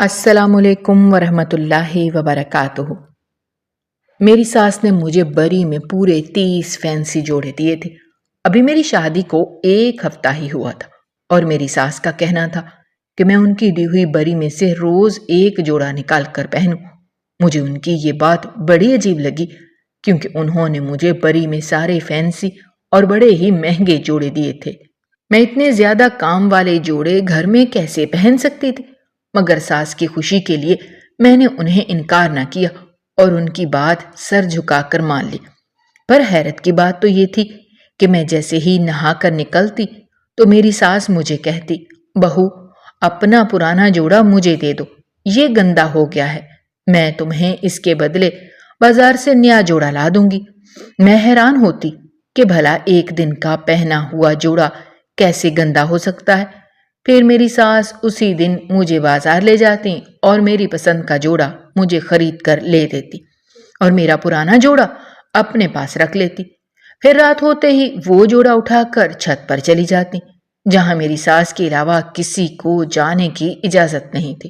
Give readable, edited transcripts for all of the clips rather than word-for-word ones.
السلام علیکم ورحمۃ اللہ وبرکاتہ۔ میری ساس نے مجھے بری میں پورے 30 فینسی جوڑے دیے تھے۔ ابھی میری شادی کو 1 ہفتہ ہی ہوا تھا اور میری ساس کا کہنا تھا کہ میں ان کی دی ہوئی بری میں سے روز 1 جوڑا نکال کر پہنوں۔ مجھے ان کی یہ بات بڑی عجیب لگی کیونکہ انہوں نے مجھے بری میں سارے فینسی اور بڑے ہی مہنگے جوڑے دیے تھے۔ میں اتنے زیادہ کام والے جوڑے گھر میں کیسے پہن سکتی تھی؟ مگر ساس کی خوشی کے لیے میں نے انہیں انکار نہ کیا اور ان کی بات سر جھکا کر مان لی۔ پر حیرت کی بات تو یہ تھی کہ میں جیسے ہی نہا کر نکلتی تو میری ساس مجھے کہتی، بہو اپنا پرانا جوڑا مجھے دے دو، یہ گندا ہو گیا ہے، میں تمہیں اس کے بدلے بازار سے نیا جوڑا لا دوں گی۔ میں حیران ہوتی کہ بھلا ایک دن کا پہنا ہوا جوڑا کیسے گندا ہو سکتا ہے۔ پھر میری ساس اسی دن مجھے بازار لے جاتی اور میری پسند کا جوڑا مجھے خرید کر لے دیتی اور میرا پرانا جوڑا اپنے پاس رکھ لیتی۔ پھر رات ہوتے ہی وہ جوڑا اٹھا کر چھت پر چلی جاتی جہاں میری ساس کے علاوہ کسی کو جانے کی اجازت نہیں تھی۔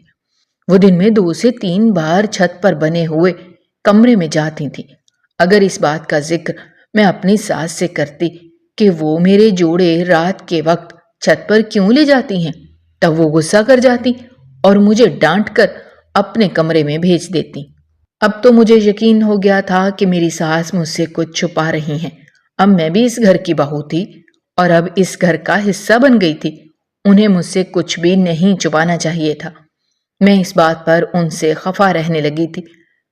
وہ دن میں 2 سے 3 بار چھت پر بنے ہوئے کمرے میں جاتی تھی۔ اگر اس بات کا ذکر میں اپنی ساس سے کرتی کہ وہ میرے جوڑے رات کے وقت چھت پر کیوں لے جاتی ہیں، تب وہ غصہ کر جاتی اور مجھے ڈانٹ کر اپنے کمرے میں بھیج دیتی۔ اب تو مجھے یقین ہو گیا تھا کہ میری ساس مجھ سے کچھ چھپا رہی ہیں۔ اب میں بھی اس گھر کی بہو تھی اور اب اس گھر کا حصہ بن گئی تھی۔ انہیں مجھ سے کچھ بھی نہیں چھپانا چاہیے تھا۔ میں اس بات پر ان سے خفا رہنے لگی تھی۔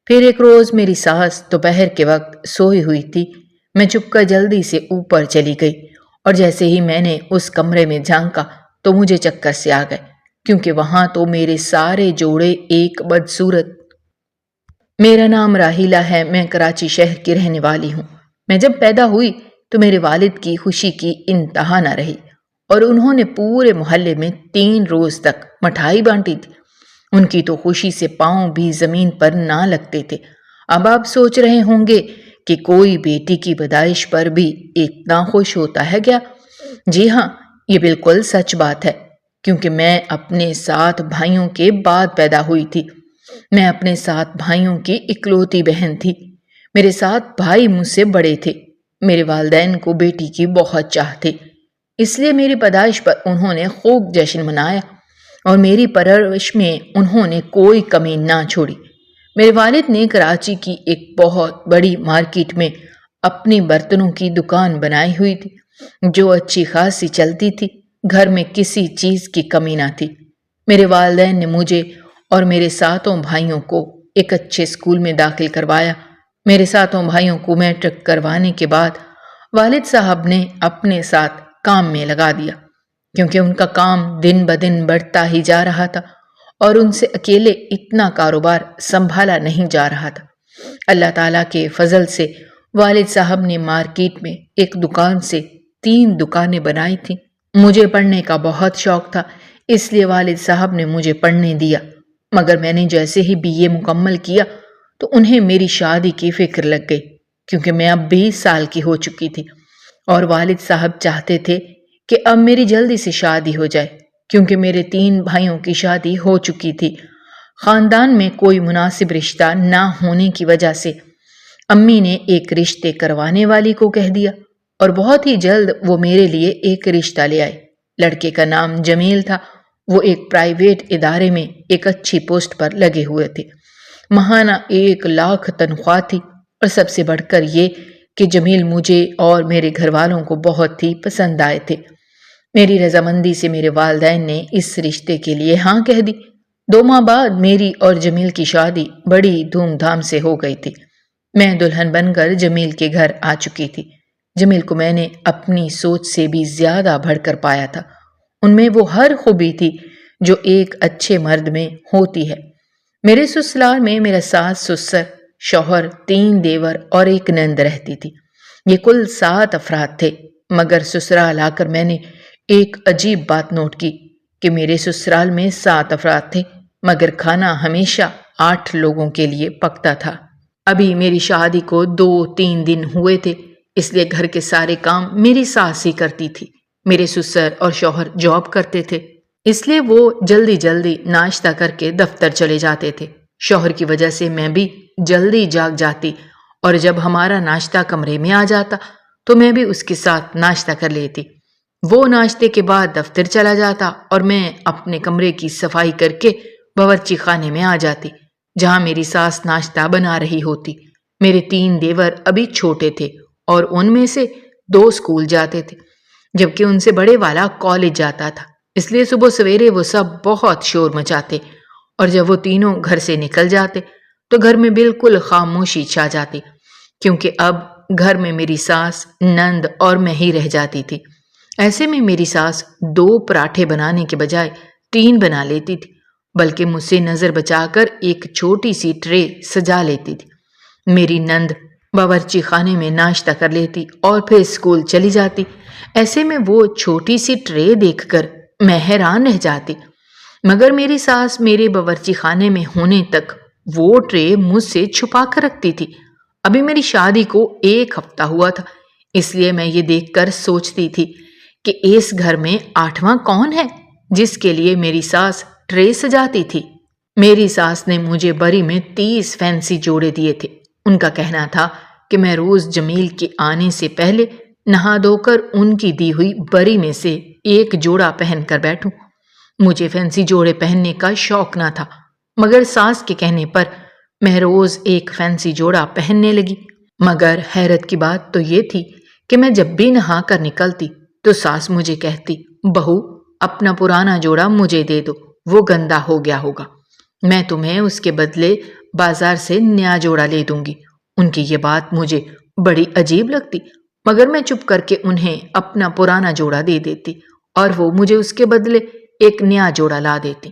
پھر ایک روز میری ساس دوپہر کے وقت سوئی ہوئی تھی۔ میں چپ کر جلدی سے اوپر چلی گئی اور جیسے ہی میں نے اس کمرے میں جھانکا تو مجھے چکر سے آ گئے کیونکہ وہاں تو میرے سارے جوڑے ایک بدصورت۔ میرا نام راحیلہ ہے، میں کراچی شہر کی رہنے والی ہوں۔ میں جب پیدا ہوئی تو میرے والد کی خوشی کی انتہا نہ رہی اور انہوں نے پورے محلے میں 3 روز تک مٹھائی بانٹی تھی۔ ان کی تو خوشی سے پاؤں بھی زمین پر نہ لگتے تھے۔ اب آپ سوچ رہے ہوں گے کہ کوئی بیٹی کی پیدائش پر بھی اتنا خوش ہوتا ہے کیا؟ جی ہاں، یہ بالکل سچ بات ہے کیونکہ میں اپنے 7 بھائیوں کے بعد پیدا ہوئی تھی۔ میں اپنے 7 بھائیوں کی اکلوتی بہن تھی۔ میرے 7 بھائی مجھ سے بڑے تھے۔ میرے والدین کو بیٹی کی بہت چاہ تھی، اس لیے میری پیدائش پر انہوں نے خوب جشن منایا اور میری پرورش میں انہوں نے کوئی کمی نہ چھوڑی۔ میرے والد نے کراچی کی ایک بہت بڑی مارکیٹ میں اپنی برتنوں کی دکان بنائی ہوئی تھی جو اچھی خاصی چلتی تھی۔ گھر میں کسی چیز کی کمی نہ تھی۔ میرے والدین نے مجھے اور میرے 7 بھائیوں کو ایک اچھے اسکول میں داخل کروایا۔ میرے 7 بھائیوں کو میٹرک کروانے کے بعد والد صاحب نے اپنے ساتھ کام میں لگا دیا کیونکہ ان کا کام دن بدن بڑھتا ہی جا رہا تھا اور ان سے اکیلے اتنا کاروبار سنبھالا نہیں جا رہا تھا۔ اللہ تعالیٰ کے فضل سے والد صاحب نے مارکیٹ میں ایک دکان سے 3 دکانیں بنائی تھیں۔ مجھے پڑھنے کا بہت شوق تھا، اس لیے والد صاحب نے مجھے پڑھنے دیا، مگر میں نے جیسے ہی BA مکمل کیا تو انہیں میری شادی کی فکر لگ گئی کیونکہ میں اب 20 سال کی ہو چکی تھی اور والد صاحب چاہتے تھے کہ اب میری جلدی سے شادی ہو جائے کیونکہ میرے 3 بھائیوں کی شادی ہو چکی تھی۔ خاندان میں کوئی مناسب رشتہ نہ ہونے کی وجہ سے امی نے ایک رشتے کروانے والی کو کہہ دیا اور بہت ہی جلد وہ میرے لیے ایک رشتہ لے آئے۔ لڑکے کا نام جمیل تھا۔ وہ ایک پرائیویٹ ادارے میں ایک اچھی پوسٹ پر لگے ہوئے تھے۔ ماہانہ 1 لاکھ تنخواہ تھی اور سب سے بڑھ کر یہ کہ جمیل مجھے اور میرے گھر والوں کو بہت ہی پسند آئے تھے۔ میری رضامندی سے میرے والدین نے اس رشتے کے لیے ہاں کہہ دی۔ 2 ماہ بعد میری اور جمیل کی شادی بڑی دھوم دھام سے ہو گئی تھی۔ میں دلہن بن کر جمیل کے گھر آ چکی تھی۔ جمیل کو میں نے اپنی سوچ سے بھی زیادہ بڑھ کر پایا تھا۔ ان میں وہ ہر خوبی تھی جو ایک اچھے مرد میں ہوتی ہے۔ میرے سسرال میں میرا ساس سسر، شوہر، 3 دیور اور ایک نند رہتی تھی۔ یہ کل 7 افراد تھے، مگر سسرال آ کر میں نے ایک عجیب بات نوٹ کی کہ میرے سسرال میں 7 افراد تھے مگر کھانا ہمیشہ 8 لوگوں کے لیے پکتا تھا۔ ابھی میری شادی کو 2-3 دن ہوئے تھے، اس لیے گھر کے سارے کام میری ساس ہی کرتی تھی۔ میرے سسر اور شوہر جاب کرتے تھے اس لیے وہ جلدی جلدی ناشتہ کر کے دفتر چلے جاتے تھے۔ شوہر کی وجہ سے میں بھی جلدی جاگ جاتی اور جب ہمارا ناشتہ کمرے میں آ جاتا تو میں بھی اس کے ساتھ ناشتہ کر لیتی۔ وہ ناشتے کے بعد دفتر چلا جاتا اور میں اپنے کمرے کی صفائی کر کے باورچی خانے میں آ جاتی جہاں میری ساس ناشتہ بنا رہی ہوتی۔ میرے 3 دیور ابھی چھوٹے تھے اور ان میں سے 2 اسکول جاتے تھے جبکہ ان سے بڑے والا کالج جاتا تھا، اس لیے صبح سویرے وہ سب بہت شور مچاتے اور جب وہ تینوں گھر سے نکل جاتے تو گھر میں بالکل خاموشی چھا جاتی کیونکہ اب گھر میں میری ساس، نند اور میں ہی رہ جاتی تھی۔ ایسے میں میری ساس 2 پراٹھے بنانے کے بجائے 3 بنا لیتی تھی، بلکہ مجھ سے نظر بچا کر ایک چھوٹی سی ٹرے سجا لیتی تھی۔ میری نند باورچی خانے میں ناشتہ کر لیتی اور پھر اسکول چلی جاتی۔ ایسے میں وہ چھوٹی سی ٹرے دیکھ کر میں حیران رہ جاتی، مگر میری ساس میرے باورچی خانے میں ہونے تک وہ ٹرے مجھ سے چھپا کر رکھتی تھی۔ ابھی میری شادی کو 1 ہفتہ ہوا تھا، اس لیے میں یہ دیکھ کر سوچتی تھی کہ اس گھر میں 8واں کون ہے جس کے لیے میری ساس ٹرے سجاتی تھی۔ میری ساس نے مجھے بری میں 30 فینسی جوڑے دیے تھے۔ ان کا کہنا تھا کہ میں روز جمیل کے آنے سے پہلے نہا دھو کر ان کی دی ہوئی بری میں سے ایک جوڑا پہن کر بیٹھوں۔ مجھے فینسی جوڑے پہننے کا شوق نہ تھا، مگر ساس کے کہنے پر میں روز ایک فینسی جوڑا پہننے لگی۔ مگر حیرت کی بات تو یہ تھی کہ میں جب بھی نہا کر نکلتی تو ساس مجھے کہتی، بہو اپنا پرانا جوڑا مجھے دے دو، وہ گندا ہو گیا ہوگا، میں تمہیں اس کے بدلے بازار سے نیا جوڑا لے دوں گی۔ ان کی یہ بات مجھے بڑی عجیب لگتی، مگر میں چپ کر کے انہیں اپنا پرانا جوڑا دے دیتی اور وہ مجھے اس کے بدلے ایک نیا جوڑا لا دیتی۔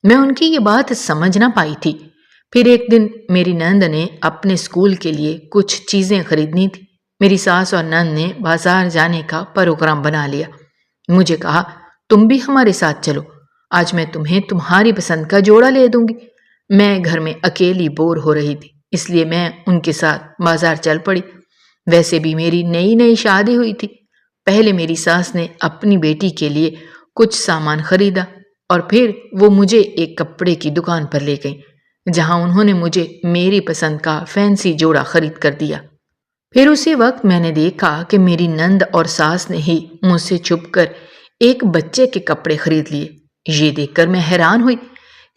میں ان کی یہ بات سمجھ نہ پائی تھی۔ پھر ایک دن میری نند نے اپنے اسکول کے لیے کچھ چیزیں خریدنی تھی۔ میری ساس اور نند نے بازار جانے کا پروگرام بنا لیا۔ مجھے کہا، تم بھی ہمارے ساتھ چلو، آج میں تمہیں تمہاری پسند کا جوڑا لے دوں گی۔ میں گھر میں اکیلی بور ہو رہی تھی، اس لیے میں ان کے ساتھ بازار چل پڑی۔ ویسے بھی میری نئی شادی ہوئی تھی۔ پہلے میری ساس نے اپنی بیٹی کے لیے کچھ سامان خریدا اور پھر وہ مجھے ایک کپڑے کی دکان پر لے گئی جہاں انہوں نے مجھے میری پسند کا فینسی جوڑا خرید کر دیا۔ پھر اسی وقت میں نے دیکھا کہ میری نند اور ساس نے ہی مجھ سے چھپ کر ایک بچے کے کپڑے خرید لیے۔ یہ دیکھ کر میں حیران ہوئی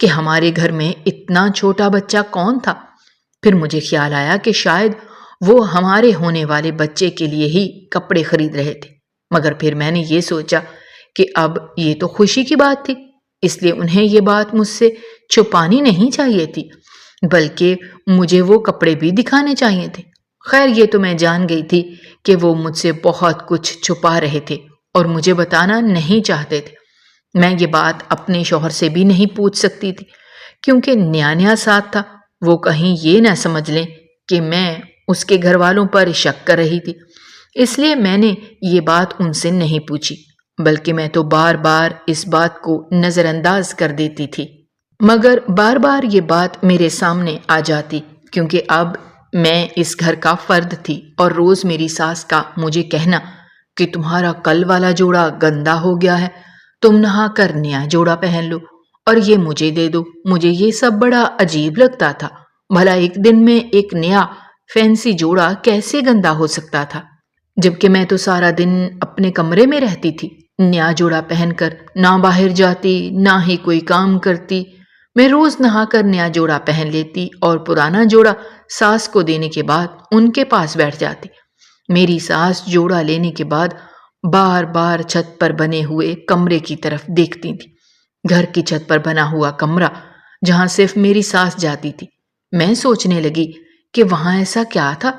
کہ ہمارے گھر میں اتنا چھوٹا بچہ کون تھا۔ پھر مجھے خیال آیا کہ شاید وہ ہمارے ہونے والے بچے کے لیے ہی کپڑے خرید رہے تھے، مگر پھر میں نے یہ سوچا کہ اب یہ تو خوشی کی بات تھی، اس لیے انہیں یہ بات مجھ سے چھپانی نہیں چاہیے تھی، بلکہ مجھے وہ کپڑے بھی دکھانے چاہیے تھے۔ خیر یہ تو میں جان گئی تھی کہ وہ مجھ سے بہت کچھ چھپا رہے تھے اور مجھے بتانا نہیں چاہتے تھے۔ میں یہ بات اپنے شوہر سے بھی نہیں پوچھ سکتی تھی کیونکہ نیا ساتھ تھا، وہ کہیں یہ نہ سمجھ لیں کہ میں اس کے گھر والوں پر شک کر رہی تھی۔ اس لیے میں نے یہ بات ان سے نہیں پوچھی، بلکہ میں تو بار بار اس بات کو نظر انداز کر دیتی تھی، مگر بار بار یہ بات میرے سامنے آ جاتی کیونکہ اب میں اس گھر کا فرد تھی اور روز میری ساس کا مجھے کہنا کہ تمہارا کل والا جوڑا گندا ہو گیا ہے، تم نہا کر نیا جوڑا پہن لو اور یہ مجھے دے دو، مجھے یہ سب بڑا عجیب لگتا تھا۔ بھلا ایک دن میں ایک نیا فینسی جوڑا کیسے گندا ہو سکتا تھا، جبکہ میں تو سارا دن اپنے کمرے میں رہتی تھی، نیا جوڑا پہن کر نہ باہر جاتی نہ ہی کوئی کام کرتی۔ میں روز نہا کر نیا جوڑا پہن لیتی اور پرانا جوڑا ساس کو دینے کے بعد ان کے پاس بیٹھ جاتی۔ میری ساس جوڑا لینے کے بعد بار بار چھت پر بنے ہوئے کمرے کی طرف دیکھتی تھی، گھر کی چھت پر بنا ہوا کمرہ جہاں صرف میری ساس جاتی تھی۔ میں سوچنے لگی کہ وہاں ایسا کیا تھا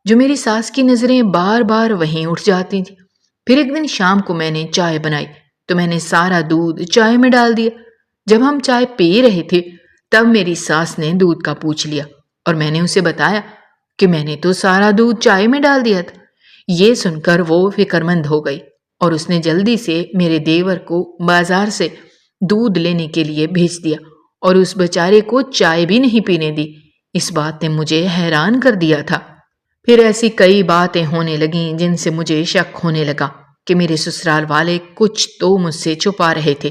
جو میری ساس کی نظریں بار بار وہیں اٹھ جاتی تھی۔ پھر ایک دن شام کو میں نے چائے بنائی تو میں نے سارا دودھ چائے میں ڈال دیا۔ جب ہم چائے پی رہے تھے تب میری ساس نے دودھ کا پوچھ لیا اور میں نے اسے بتایا کہ میں نے تو سارا دودھ چائے میں ڈال دیا تھا۔ یہ سن کر وہ فکر مند ہو گئی اور اس نے جلدی سے میرے دیور کو بازار سے دودھ لینے کے لیے بھیج دیا اور اس بیچارے کو چائے بھی نہیں پینے دی۔ اس بات نے مجھے حیران کر دیا تھا۔ پھر ایسی کئی باتیں ہونے لگیں جن سے مجھے شک ہونے لگا کہ میرے سسرال والے کچھ تو مجھ سے چھپا رہے تھے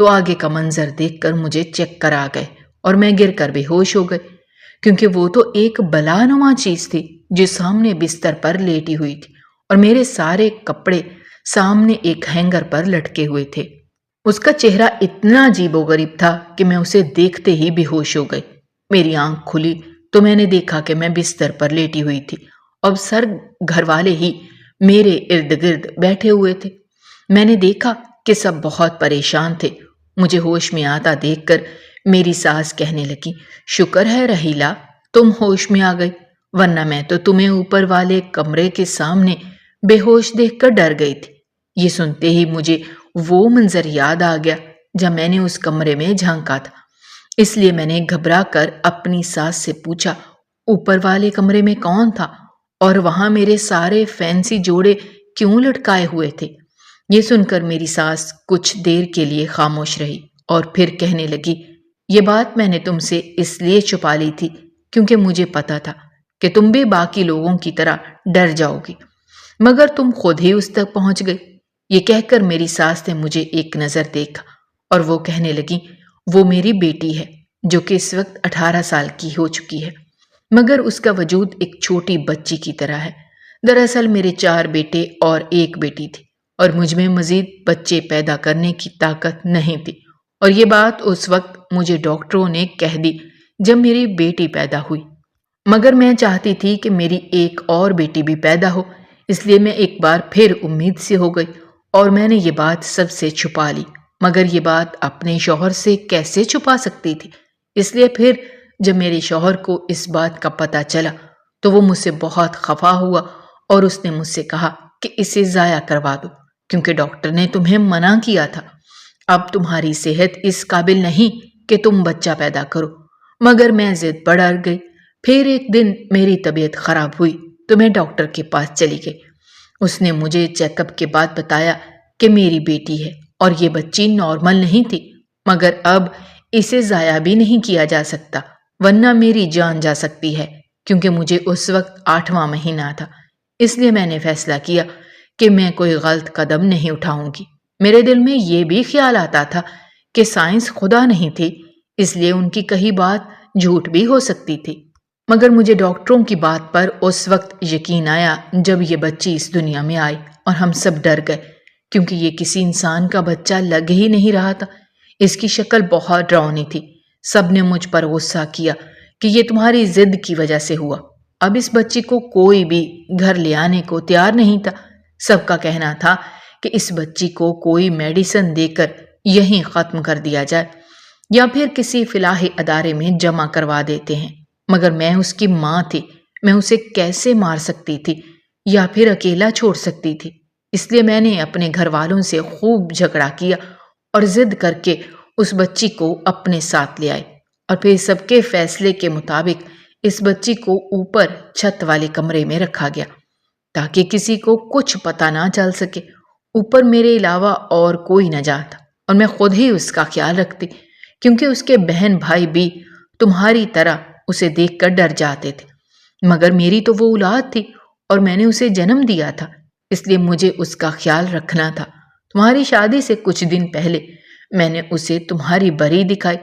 تو آگے کا منظر دیکھ کر مجھے چکر آ گئے اور میں گر کر بے ہوش ہو گئی، کیونکہ وہ تو ایک بلانما چیز تھی جو سامنے بستر پر لیٹی ہوئی تھی اور میرے سارے کپڑے سامنے ایک ہینگر پر لٹکے ہوئے تھے۔ اس کا چہرہ اتنا عجیب و غریب تھا کہ میں اسے دیکھتے ہی بے ہوش ہو گئی۔ میری آنکھ کھلی تو میں نے دیکھا کہ میں بستر پر لیٹی ہوئی تھی اور سر گھر والے ہی میرے ارد گرد بیٹھے ہوئے تھے۔ میں نے دیکھا کہ سب بہت پریشان تھے۔ مجھے ہوش میں آتا دیکھ کر میری ساس کہنے لگی، شکر ہے رحیلہ تم ہوش میں آ گئی، ورنہ میں تو تمہیں اوپر والے کمرے کے سامنے بے ہوش دیکھ کر ڈر گئی تھی۔ یہ سنتے ہی مجھے وہ منظر یاد آ گیا جب میں نے اس کمرے میں جھانکا تھا، اس لیے میں نے گھبرا کر اپنی ساس سے پوچھا اوپر والے کمرے میں کون تھا اور وہاں میرے سارے فینسی جوڑے کیوں لٹکائے ہوئے تھے۔ یہ سن کر میری ساس کچھ دیر کے لیے خاموش رہی اور پھر کہنے لگی، یہ بات میں نے تم سے اس لیے چھپا لی تھی کیونکہ مجھے پتا تھا کہ تم بھی باقی لوگوں کی طرح ڈر جاؤ گی، مگر تم خود ہی اس تک پہنچ گئی۔ یہ کہہ کر میری ساس نے مجھے ایک نظر دیکھا اور وہ کہنے لگی، وہ میری بیٹی ہے جو کہ اس وقت 18 سال کی ہو چکی ہے، مگر اس کا وجود ایک چھوٹی بچی کی طرح ہے۔ دراصل میرے 4 بیٹے اور 1 بیٹی تھی اور مجھ میں مزید بچے پیدا کرنے کی طاقت نہیں تھی، اور یہ بات اس وقت مجھے ڈاکٹروں نے کہہ دی جب میری بیٹی پیدا ہوئی، مگر میں چاہتی تھی کہ میری ایک اور بیٹی بھی پیدا ہو، اس لیے میں ایک بار پھر امید سے ہو گئی اور میں نے یہ بات سب سے چھپا لی، مگر یہ بات اپنے شوہر سے کیسے چھپا سکتی تھی؟ اس لیے پھر جب میرے شوہر کو اس بات کا پتہ چلا تو وہ مجھ سے بہت خفا ہوا اور اس نے مجھ سے کہا کہ اسے ضائع کروا دو کیونکہ ڈاکٹر نے تمہیں منع کیا تھا، اب تمہاری صحت اس قابل نہیں کہ تم بچہ پیدا کرو۔ مگر میں ضد پر اڑ گئی۔ پھر ایک دن میری طبیعت خراب ہوئی تو میں ڈاکٹر کے پاس چلی گئی۔ اس نے مجھے چیک اپ کے بعد بتایا کہ میری بیٹی ہے اور یہ بچی نارمل نہیں تھی، مگر اب اسے ضائع بھی نہیں کیا جا سکتا ورنہ میری جان جا سکتی ہے، کیونکہ مجھے اس وقت 8واں مہینہ تھا۔ اس لیے میں نے فیصلہ کیا کہ میں کوئی غلط قدم نہیں اٹھاؤں گی۔ میرے دل میں یہ بھی خیال آتا تھا کہ سائنس خدا نہیں تھی، اس لیے ان کی کہی بات جھوٹ بھی ہو سکتی تھی، مگر مجھے ڈاکٹروں کی بات پر اس وقت یقین آیا جب یہ بچی اس دنیا میں آئی اور ہم سب ڈر گئے کیونکہ یہ کسی انسان کا بچہ لگ ہی نہیں رہا تھا۔ اس کی شکل بہت ڈراؤنی تھی۔ سب نے مجھ پر غصہ کیا کہ یہ تمہاری ضد کی وجہ سے ہوا۔ اب اس بچی کو کوئی بھی گھر لے آنے کو تیار نہیں تھا۔ سب کا کہنا تھا کہ اس بچی کو کوئی میڈیسن دے کر یہیں ختم کر دیا جائے یا پھر کسی فلاحی ادارے میں جمع کروا دیتے ہیں، مگر میں اس کی ماں تھی، میں اسے کیسے مار سکتی تھی یا پھر اکیلا چھوڑ سکتی تھی؟ اس لیے میں نے اپنے گھر والوں سے خوب جھگڑا کیا اور ضد کر کے اس بچی کو اپنے ساتھ لے آئی، اور پھر سب کے فیصلے کے مطابق اس بچی کو اوپر چھت والے کمرے میں رکھا گیا تاکہ کسی کو کچھ پتہ نہ چل سکے۔ اوپر میرے علاوہ اور کوئی نہ جاتا اور میں خود ہی اس کا خیال رکھتی کیونکہ اس کے بہن بھائی بھی تمہاری طرح اسے دیکھ کر ڈر جاتے تھے، مگر میری تو وہ اولاد تھی اور میں نے اسے جنم دیا تھا، اس لیے مجھے اس کا خیال رکھنا تھا۔ تمہاری شادی سے کچھ دن پہلے میں نے اسے تمہاری بری دکھائی،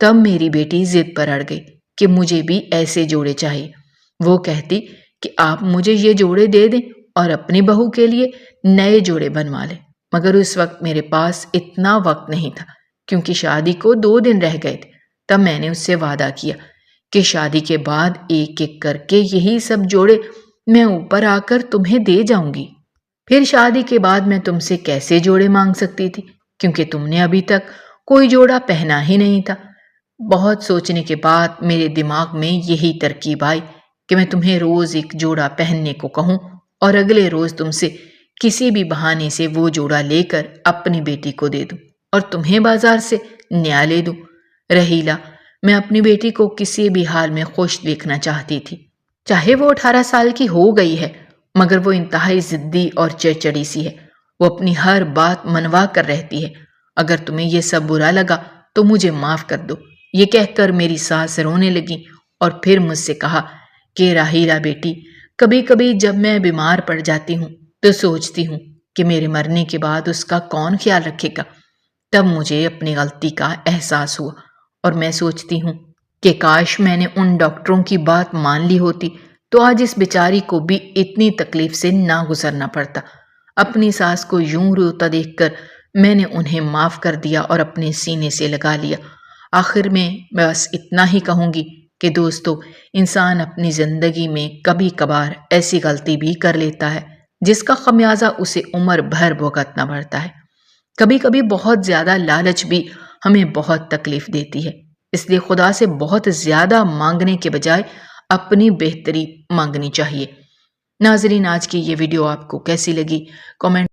تب میری بیٹی ضد پر اڑ گئی کہ مجھے بھی ایسے جوڑے چاہیے۔ وہ کہتی کہ آپ مجھے یہ جوڑے دے دیں اور اپنی بہو کے لیے نئے جوڑے بنوا لیں، مگر اس وقت میرے پاس اتنا وقت نہیں تھا کیونکہ شادی کو 2 دن رہ گئے تھے۔ تب میں نے اس سے وعدہ کیا کہ شادی کے بعد ایک ایک کر کے یہی سب جوڑے میں اوپر آ کر تمہیں دے جاؤں گی۔ پھر شادی کے بعد میں تم سے کیسے جوڑے مانگ سکتی تھی کیونکہ تم نے ابھی تک کوئی جوڑا پہنا ہی نہیں تھا۔ بہت سوچنے کے بعد میرے دماغ میں یہی ترکیب آئی کہ میں تمہیں روز ایک جوڑا پہننے کو کہوں اور اگلے روز تم سے کسی بھی بہانے سے وہ جوڑا لے کر اپنی بیٹی کو دے دوں اور تمہیں بازار سے نیا لے دوں۔ رحیلہ، میں اپنی بیٹی کو کسی بھی حال میں خوش دیکھنا چاہتی تھی، چاہے وہ 18 سال کی ہو گئی ہے، مگر وہ انتہائی ضدی اور چڑچڑی سی ہے۔ وہ اپنی ہر بات منوا کر رہتی ہے۔ اگر تمہیں یہ سب برا لگا تو مجھے معاف کر دو۔ یہ کہہ کر میری ساس رونے لگی اور پھر مجھ سے کہا کہ راحیلہ بیٹی، کبھی کبھی جب میں بیمار پڑ جاتی ہوں تو سوچتی ہوں کہ میرے مرنے کے بعد اس کا کون خیال رکھے گا۔ تب مجھے اپنی غلطی کا احساس ہوا اور میں سوچتی ہوں کہ کاش میں نے ان ڈاکٹروں کی بات مان لی ہوتی تو آج اس بیچاری کو بھی اتنی تکلیف سے نہ گزرنا پڑتا۔ اپنی ساس کو یوں روتا دیکھ کر میں نے انہیں معاف کر دیا اور اپنے سینے سے لگا لیا۔ آخر میں بس اتنا ہی کہوں گی کہ دوستو، انسان اپنی زندگی میں کبھی کبھار ایسی غلطی بھی کر لیتا ہے جس کا خمیازہ اسے عمر بھر بھگتنا پڑتا ہے۔ کبھی کبھی بہت زیادہ لالچ بھی ہمیں بہت تکلیف دیتی ہے، اس لیے خدا سے بہت زیادہ مانگنے کے بجائے اپنی بہتری مانگنی چاہیے۔ ناظرین، آج کی یہ ویڈیو آپ کو کیسی لگی؟ کامنٹ